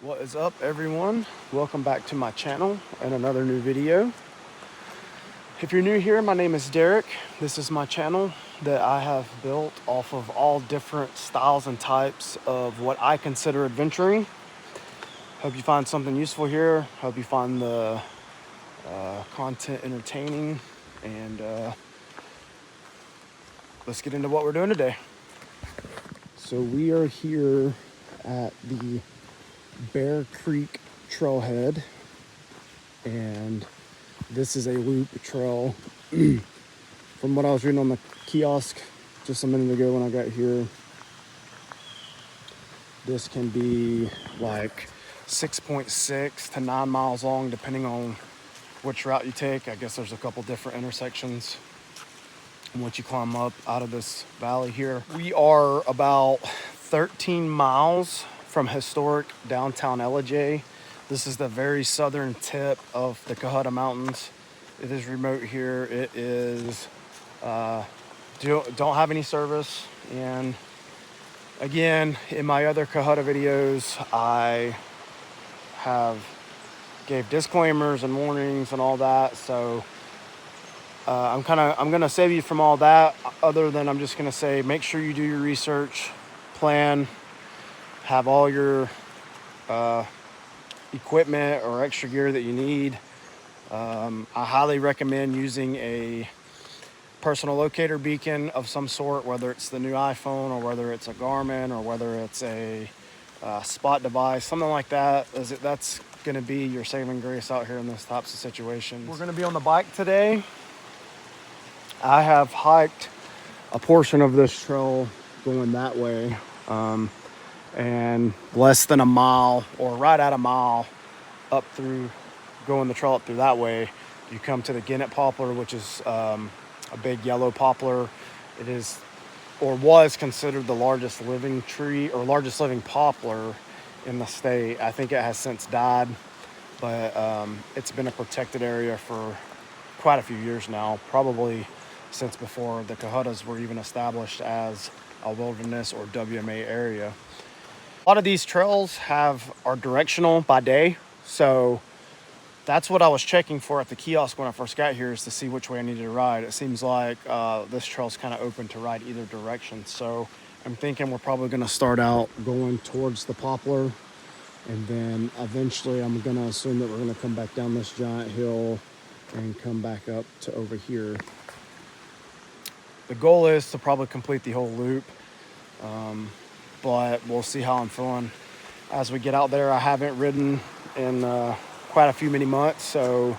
What is up, everyone? Welcome back to my channel and another new video. If you're new here, my name is Derek. This is my channel that I have built off of all different styles and types of what I consider adventuring. Hope you find something useful here. Hope you find the content entertaining, and let's get into what we're doing today. So we are here at the Bear Creek trailhead, and this is a loop trail. From what I was reading on the kiosk just a minute ago when I got here, this can be like 6.6 to 9 miles long depending on which route you take. I guess there's a couple different intersections once you climb up out of this valley here. We are about 13 miles from historic downtown LJ. This is the very southern tip of the Cohutta Mountains. It is remote here. It is don't have any service. And again, in my other Cohutta videos, I have gave disclaimers and warnings and all that. So I'm gonna save you from all that. Other than I'm just gonna say, make sure you do your research, plan, have all your equipment or extra gear that you need. I highly recommend using a personal locator beacon of some sort, whether it's the new iPhone or whether it's a Garmin or whether it's a spot device, something like that. That's going to be your saving grace out here in these types of situations. We're going to be on the bike today. I have hiked a portion of this trail going that way, and less than a mile or right at a mile up through, going the trail up through that way, you come to the Guinness poplar, which is a big yellow poplar. It is, or was considered, the largest living tree or largest living poplar in the state. I think it has since died, but it's been a protected area for quite a few years now, probably since before the Cohuttas were even established as a wilderness or WMA area. A lot of these trails are directional by day, so that's what I was checking for at the kiosk when I first got here, is to see which way I needed to ride. It seems like this trail's kind of open to ride either direction, so I'm thinking we're probably going to start out going towards the poplar, and then eventually I'm going to assume that we're going to come back down this giant hill and come back up to over here. The goal is to probably complete the whole loop, but we'll see how I'm feeling as we get out there. I haven't ridden in quite a few many months, so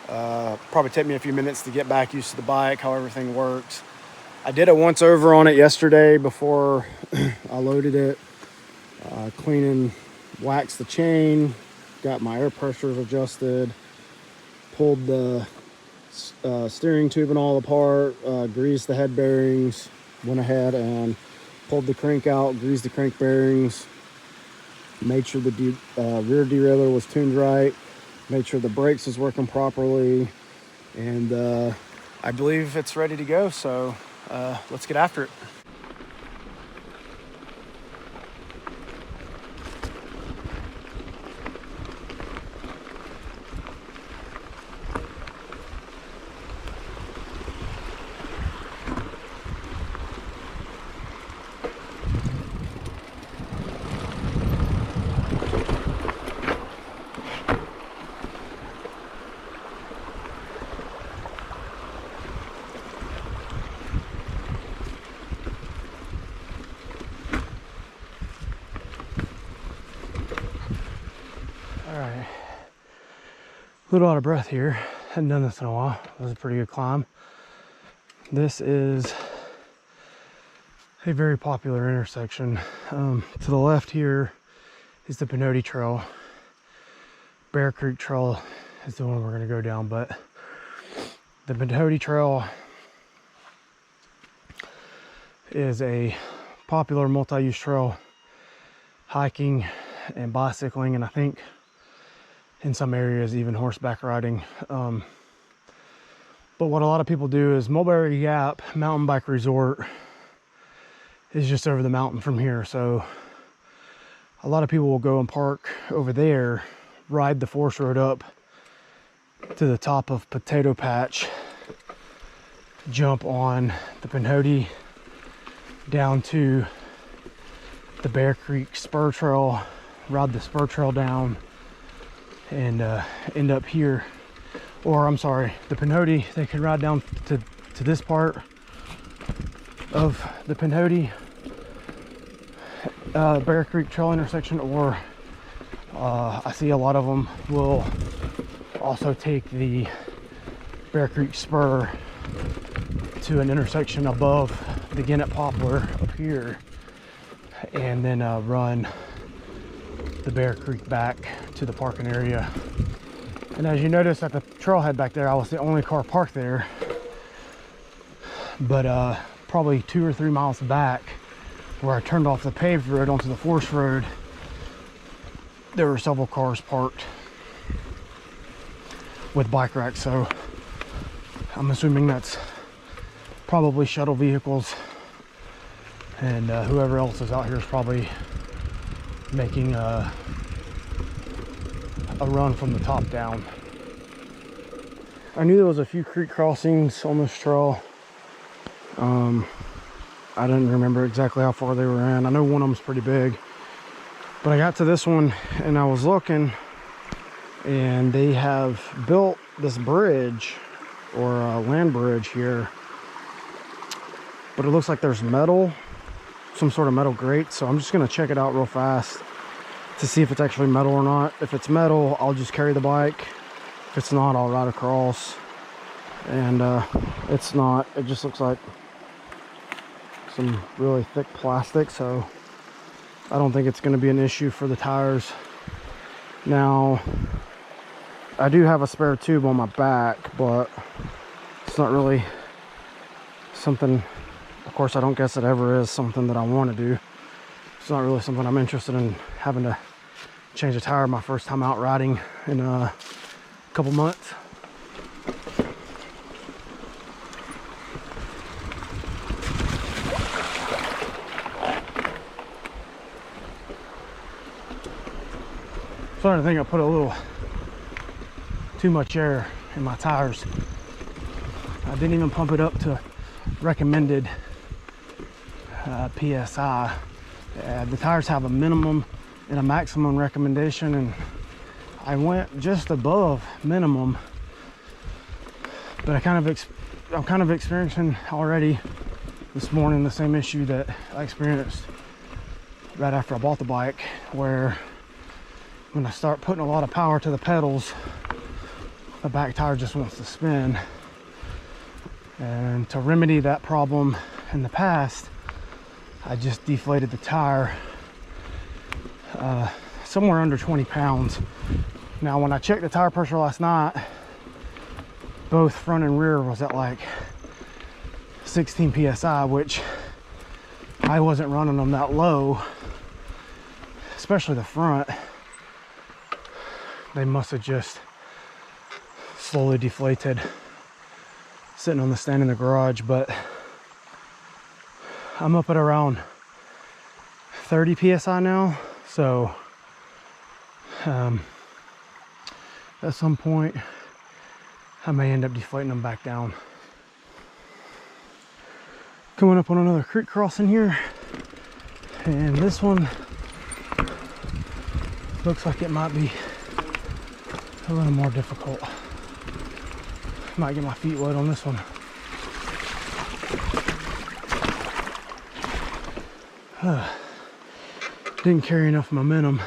probably take me a few minutes to get back used to the bike, how everything works. I did a once over on it yesterday before I loaded it, clean and wax the chain, got my air pressures adjusted, pulled the steering tube and all apart, greased the head bearings, went ahead and pulled the crank out, greased the crank bearings, made sure the rear derailleur was tuned right, made sure the brakes was working properly, and I believe it's ready to go. So let's get after it. All right, a little out of breath here. Hadn't done this in a while. That was a pretty good climb. This is a very popular intersection. To the left here is the Pinoti Trail. Bear Creek Trail is the one we're going to go down, but the Pinoti Trail is a popular multi-use trail, hiking and bicycling, and I think in some areas even horseback riding. But what a lot of people do is Mulberry Gap Mountain Bike Resort is just over the mountain from here. So a lot of people will go and park over there, ride the forest road up to the top of Potato Patch, jump on the Cohutta down to the Bear Creek Spur Trail, ride the Spur Trail down, and end up here. Or I'm sorry, the Cohutta, they can ride down to this part of the Cohutta Bear Creek Trail intersection, or I see a lot of them will also take the Bear Creek Spur to an intersection above the Gannett Poplar up here, and then run the Bear Creek back to the parking area. And as you notice at the trailhead back there, I was the only car parked there, but probably 2 or 3 miles back, where I turned off the paved road onto the forest road, there were several cars parked with bike racks. So I'm assuming that's probably shuttle vehicles, and whoever else is out here is probably making a run from the top down. I knew there was a few creek crossings on this trail. I didn't remember exactly how far they were in. I know one of them's pretty big, but I got to this one and I was looking, and they have built this bridge, or a land bridge here, but it looks like there's metal, some sort of metal grate. So I'm just gonna check it out real fast to see if it's actually metal or not. If it's metal, I'll just carry the bike. If it's not, I'll ride across. And it's not, it just looks like some really thick plastic, so I don't think it's going to be an issue for the tires. Now, I do have a spare tube on my back, but it's not really something, of course I don't guess it ever is something that I want to do. It's not really something I'm interested in having to change a tire my first time out riding in a couple months. Starting to think I put a little too much air in my tires. I didn't even pump it up to recommended PSI. The tires have a minimum and a maximum recommendation, and I went just above minimum. But I'm kind of experiencing already this morning the same issue that I experienced right after I bought the bike, where when I start putting a lot of power to the pedals, the back tire just wants to spin. And to remedy that problem in the past, I just deflated the tire somewhere under 20 pounds. Now, when I checked the tire pressure last night, both front and rear was at like 16 PSI, which I wasn't running them that low, especially the front. They must have just slowly deflated sitting on the stand in the garage. But I'm up at around 30 PSI now, so at some point I may end up deflating them back down. Coming up on another creek crossing here, and this one looks like it might be a little more difficult. Might get my feet wet on this one. Didn't carry enough momentum.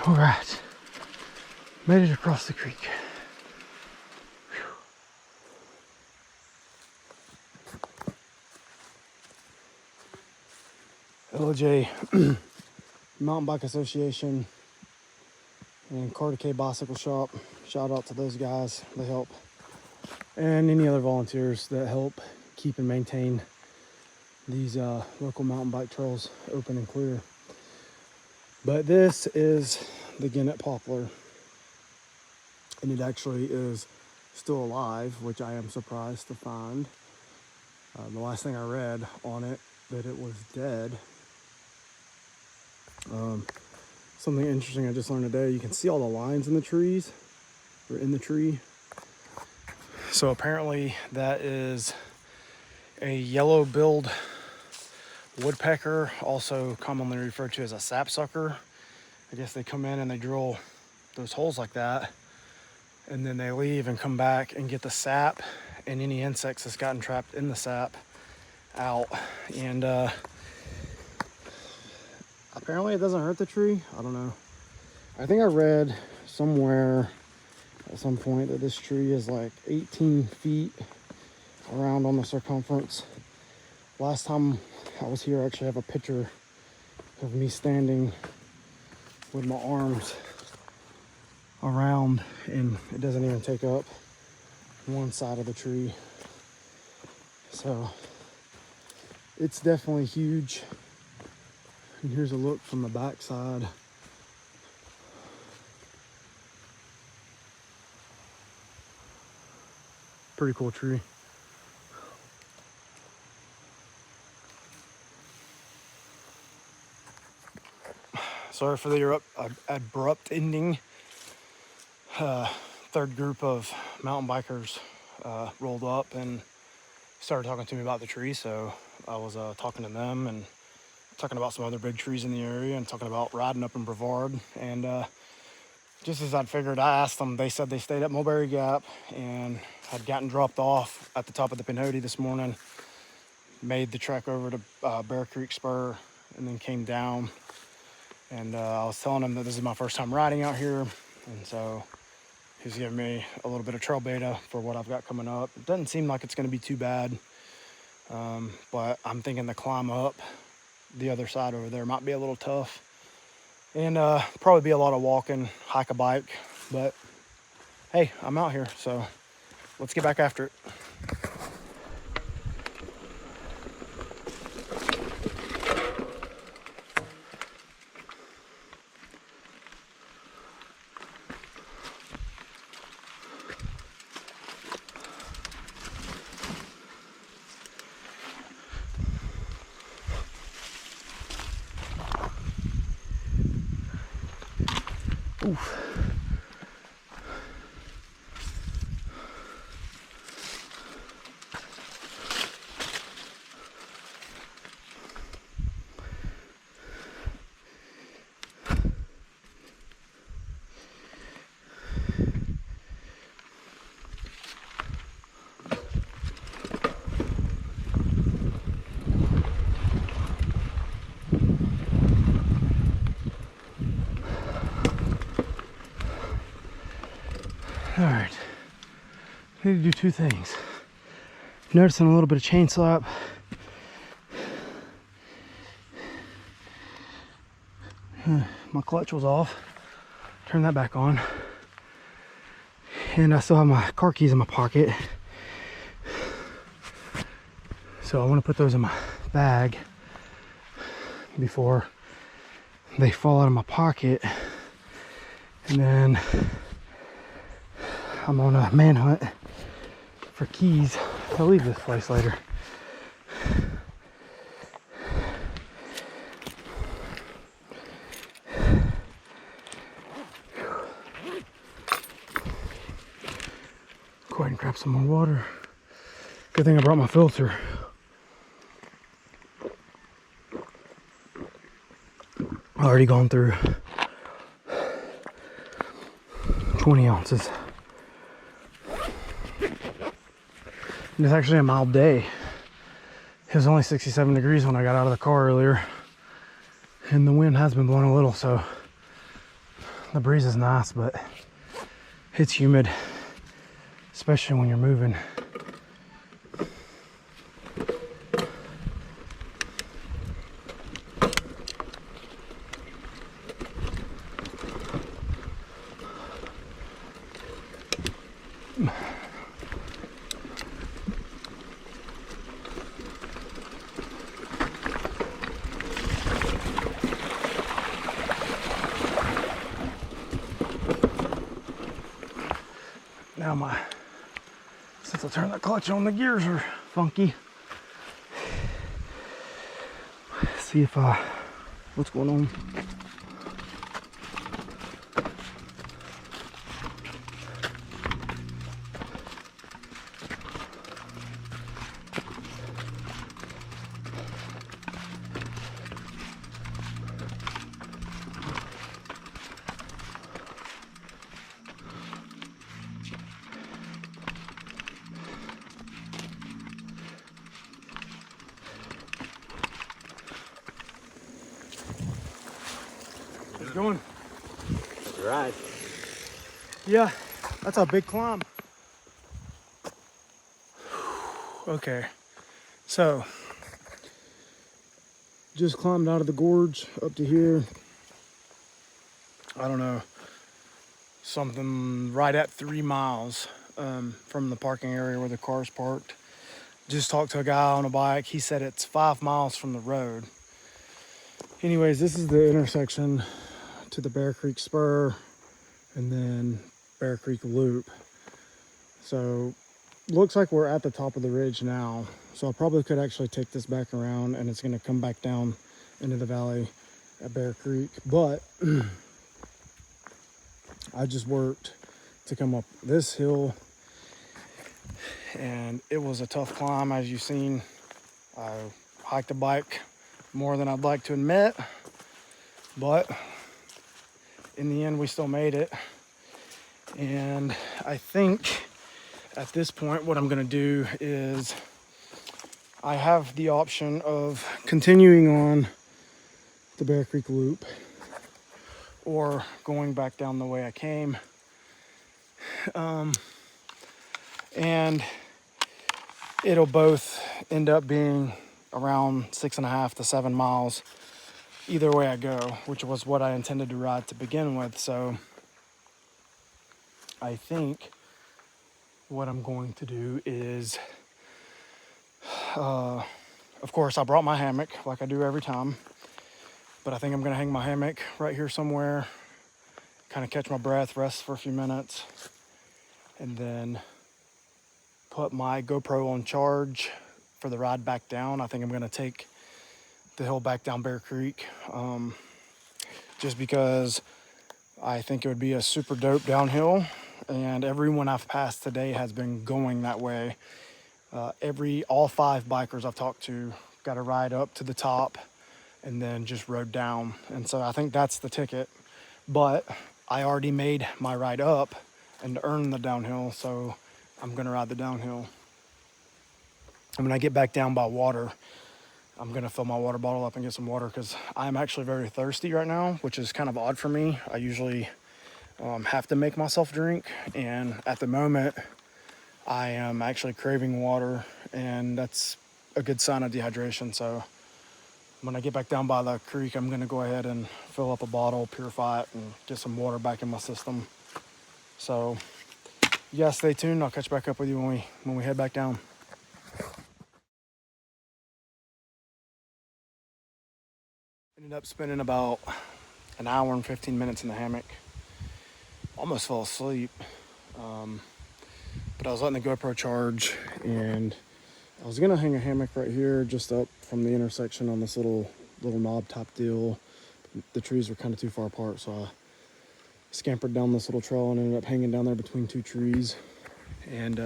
All right, made it across the creek. LJ Mountain Bike Association and Cohutta K Bicycle Shop. Shout out to those guys. They help, and any other volunteers that help keep and maintain these local mountain bike trails open and clear. But this is the Gannett poplar, and it actually is still alive, which I am surprised to find. The last thing I read on it, that it was dead. Something interesting I just learned today, you can see all the lines in the trees, or in the tree. So apparently that is a yellow-billed woodpecker, also commonly referred to as a sapsucker. I guess they come in and they drill those holes like that, and then they leave and come back and get the sap and any insects that's gotten trapped in the sap out. And apparently it doesn't hurt the tree. I don't know. I think I read somewhere at some point that this tree is like 18 feet around on the circumference. Last time I was here, I actually have a picture of me standing with my arms around, and it doesn't even take up one side of the tree. So it's definitely huge. And here's a look from the back side. Pretty cool tree. Sorry for the abrupt ending. Third group of mountain bikers rolled up and started talking to me about the tree, so I was talking to them and talking about some other big trees in the area and talking about riding up in Brevard. And just as I'd figured, I asked them. They said they stayed at Mulberry Gap and had gotten dropped off at the top of the Pinhoti this morning, made the trek over to Bear Creek Spur, and then came down. And I was telling him that this is my first time riding out here, and so he's giving me a little bit of trail beta for what I've got coming up. It doesn't seem like it's going to be too bad, but I'm thinking the climb up the other side over there might be a little tough, and probably be a lot of walking, hike a bike, but hey, I'm out here, so let's get back after it. Oof. All right, I need to do two things. Noticing a little bit of chain slap. My clutch was off. Turn that back on. And I still have my car keys in my pocket. So I want to put those in my bag before they fall out of my pocket. And then I'm on a manhunt for keys to leave this place later. Go ahead and grab some more water. Good thing I brought my filter. Already gone through 20 ounces. And it's actually a mild day. It was only 67 degrees when I got out of the car earlier. And the wind has been blowing a little, so the breeze is nice, but it's humid, especially when you're moving. Now since I turned the clutch on, the gears are funky. Let's see if what's going on. How's it going? All right. Yeah, that's a big climb. Okay, so just climbed out of the gorge up to here. I don't know, something right at 3 miles from the parking area where the car's parked. Just talked to a guy on a bike. He said it's 5 miles from the road. Anyways, this is the intersection to the Bear Creek Spur and then Bear Creek Loop. So looks like we're at the top of the ridge now. So I probably could actually take this back around and it's gonna come back down into the valley at Bear Creek. But I just worked to come up this hill and it was a tough climb, as you've seen. I hiked the bike more than I'd like to admit, but in the end we still made it. And I think at this point what I'm gonna do is I have the option of continuing on the Bear Creek Loop or going back down the way I came. And it'll both end up being around 6.5 to 7 miles either way I go, which was what I intended to ride to begin with. So I think what I'm going to do is, of course, I brought my hammock like I do every time, but I think I'm gonna hang my hammock right here somewhere, kind of catch my breath, rest for a few minutes, and then put my GoPro on charge for the ride back down. I think I'm gonna take the hill back down Bear Creek, just because I think it would be a super dope downhill, and everyone I've passed today has been going that way. All 5 bikers I've talked to got a ride up to the top and then just rode down. And so I think that's the ticket. But I already made my ride up and earned the downhill, so I'm gonna ride the downhill. And when I get back down by water, I'm gonna fill my water bottle up and get some water because I'm actually very thirsty right now, which is kind of odd for me. I usually have to make myself drink, and at the moment I am actually craving water, and that's a good sign of dehydration. So when I get back down by the creek, I'm gonna go ahead and fill up a bottle, purify it, and get some water back in my system. So you guys stay tuned. I'll catch back up with you when we head back down. Ended up spending about an hour and 15 minutes in the hammock. Almost fell asleep. But I was letting the GoPro charge, and I was gonna hang a hammock right here just up from the intersection on this little knob top deal. The trees were kind of too far apart, so I scampered down this little trail and ended up hanging down there between 2 trees. And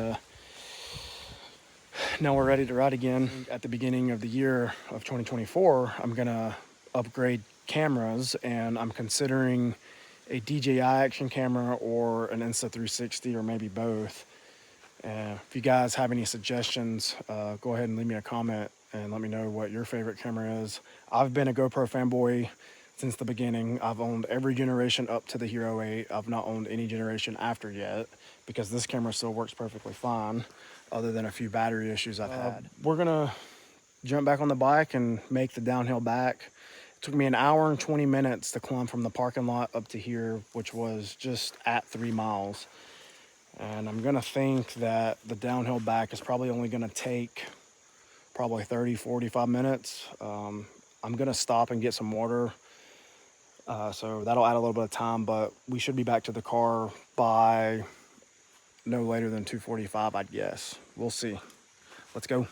now we're ready to ride again. At the beginning of the year of 2024, I'm gonna upgrade cameras, and I'm considering a DJI action camera or an Insta360, or maybe both. If you guys have any suggestions, go ahead and leave me a comment and let me know what your favorite camera is. I've been a GoPro fanboy since the beginning. I've owned every generation up to the Hero 8. I've not owned any generation after yet because this camera still works perfectly fine, other than a few battery issues I've had. We're gonna jump back on the bike and make the downhill back. It took me an hour and 20 minutes to climb from the parking lot up to here, which was just at 3 miles. And I'm gonna think that the downhill back is probably only gonna take probably 30, 45 minutes. I'm gonna stop and get some water. So that'll add a little bit of time, but we should be back to the car by no later than 2:45, I'd guess. We'll see. Let's go.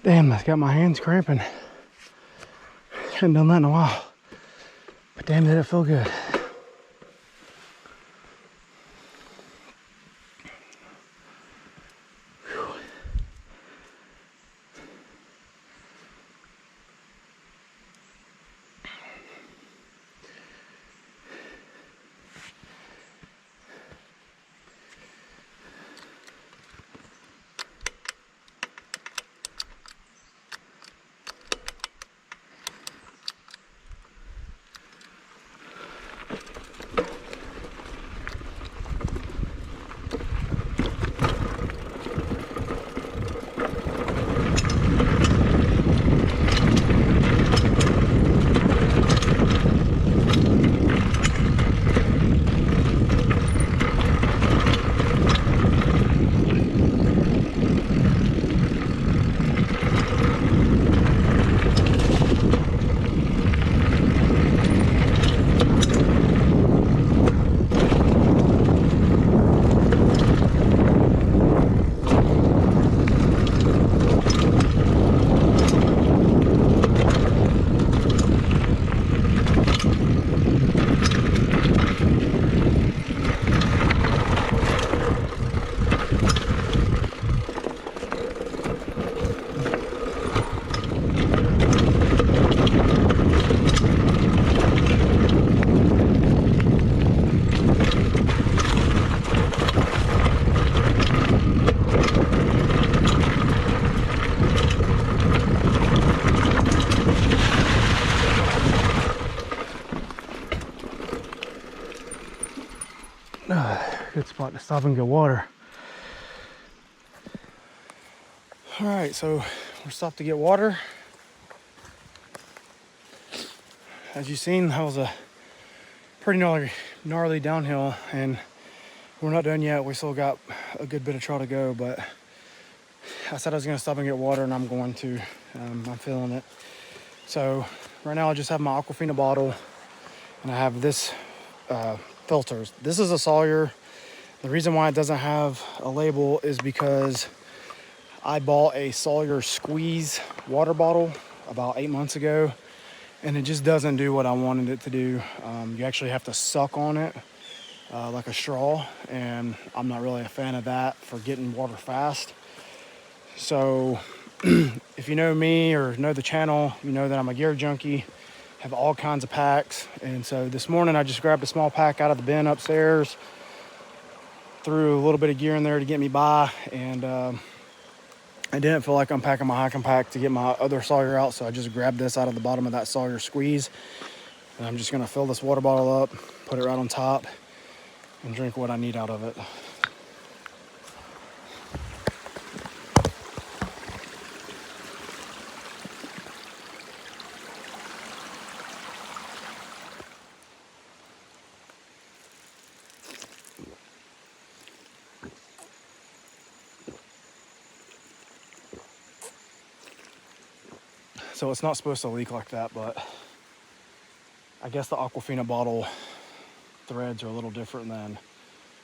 Damn, that's got my hands cramping. Hadn't done that in a while. But damn, did it feel good. Good spot to stop and get water. All right, so we're stopped to get water. As you've seen, that was a pretty gnarly downhill, and we're not done yet. We still got a good bit of trail to go, but I said I was gonna stop and get water, and I'm going to. I'm feeling it. So right now I just have my Aquafina bottle, and I have this filters. This is a Sawyer. The reason why it doesn't have a label is because I bought a Sawyer Squeeze water bottle about 8 months ago, and it just doesn't do what I wanted it to do. You actually have to suck on it like a straw, and I'm not really a fan of that for getting water fast. So if you know me or know the channel, you know that I'm a gear junkie, have all kinds of packs. And so this morning I just grabbed a small pack out of the bin upstairs, threw a little bit of gear in there to get me by, and I didn't feel like unpacking my hiking pack to get my other Sawyer out, so I just grabbed this out of the bottom of that Sawyer Squeeze, and I'm just gonna fill this water bottle up, put it right on top, and drink what I need out of it. So it's not supposed to leak like that, but I guess the Aquafina bottle threads are a little different than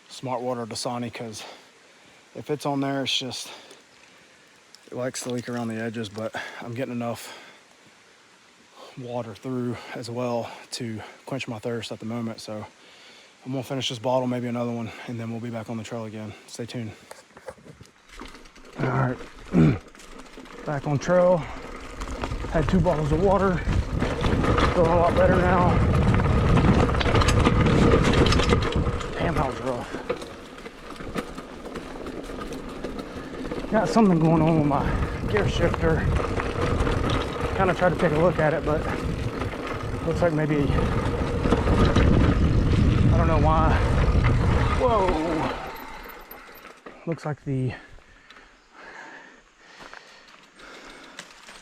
Smart Water Dasani, because if it's on there, it's just, it likes to leak around the edges, but I'm getting enough water through as well to quench my thirst at the moment. So I'm gonna finish this bottle, maybe another one, and then we'll be back on the trail again. Stay tuned. All right, back on trail. Had 2 bottles of water, feeling a lot better now. Damn, that was rough. Got something going on with my gear shifter. Kind of tried to take a look at it, but looks like maybe, I don't know why. Whoa. Looks like the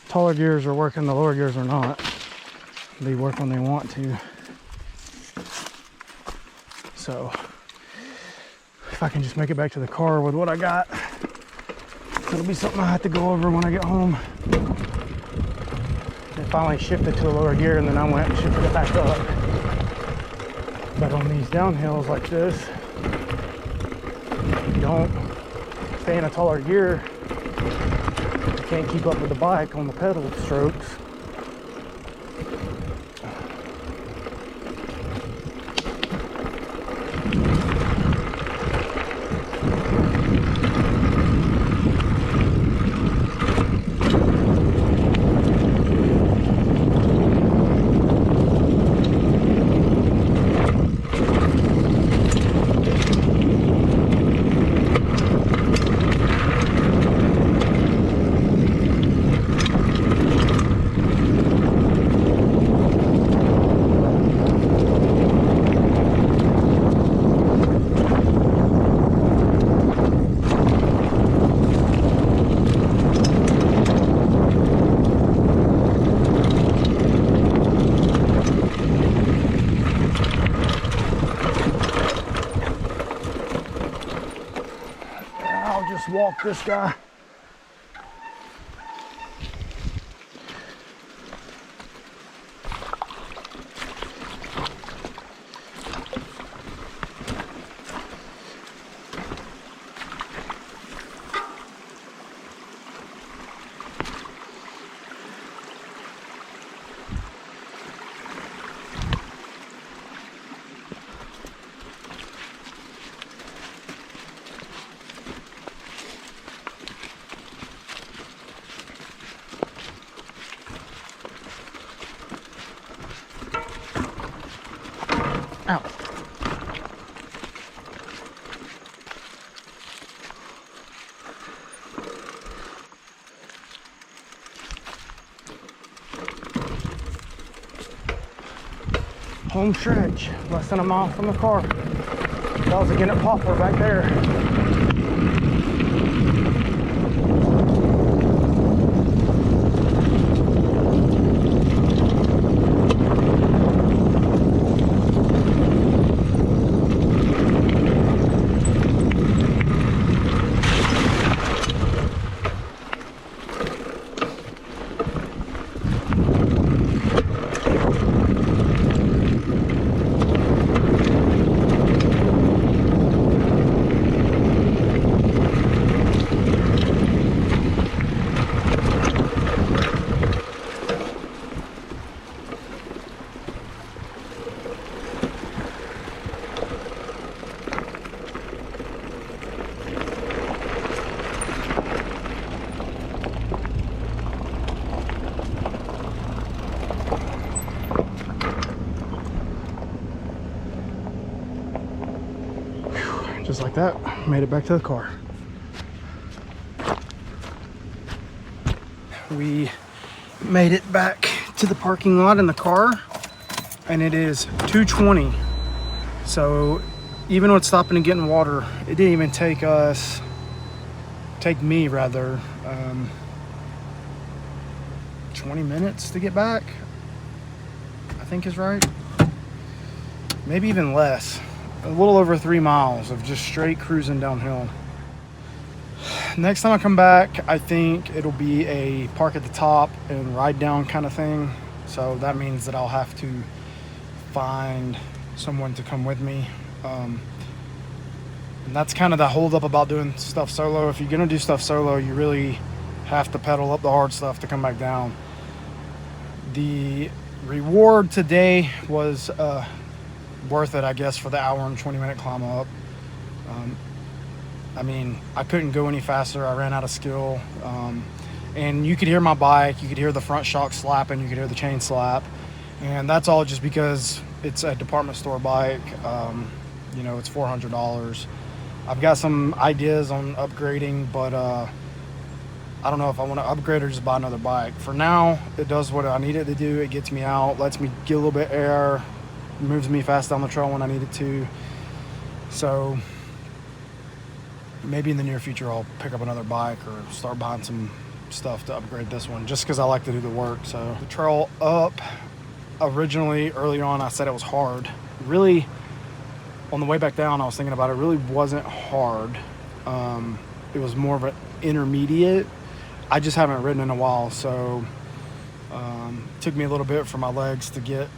taller gears are working, the lower gears are not. They work when they want to. So if I can just make it back to the car with what I got, it'll be something I have to go over when I get home. It finally shifted to a lower gear, and then I went and shifted it back up. But on these downhills like this, if you don't stay in a taller gear, you can't keep up with the bike on the pedal strokes. Walk this guy. Ow. Home stretch, less than a mile from the car. That was again at Poplar right there. like that, made it back to the car. We made it back to the parking lot in the car, and it is 2:20. So even with stopping and getting water, it didn't even take me 20 minutes to get back, I think is right. Maybe even less. A little over 3 miles of just straight cruising downhill. Next time I come back, I think it'll be a park at the top and ride down kind of thing. So that means that I'll have to find someone to come with me. And that's kind of the holdup about doing stuff solo. If you're gonna do stuff solo, you really have to pedal up the hard stuff to come back down. The reward today was worth it, I guess, for the hour and 20-minute climb up. I mean, I couldn't go any faster. I ran out of skill. And you could hear my bike, you could hear the front shock slapping, you could hear the chain slap. And that's all just because it's a department store bike. You know, it's $400. I've got some ideas on upgrading, but I don't know if I want to upgrade or just buy another bike. For now, it does what I need it to do. It gets me out, lets me get a little bit of air, moves me fast down the trail when I need it to. So maybe in the near future I'll pick up another bike or start buying some stuff to upgrade this one, just because I like to do the work. So the trail up, originally earlier on I said it was hard. Really, on the way back down I was thinking about it, really wasn't hard. It was more of an intermediate. I just haven't ridden in a while, so took me a little bit for my legs to get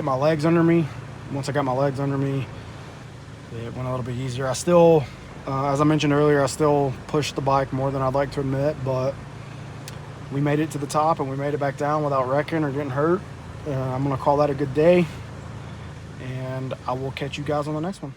my legs under me. Once I got my legs under me, it went a little bit easier. I still, as I mentioned earlier, I still pushed the bike more than I'd like to admit, but we made it to the top and we made it back down without wrecking or getting hurt. I'm gonna call that a good day, and I will catch you guys on the next one.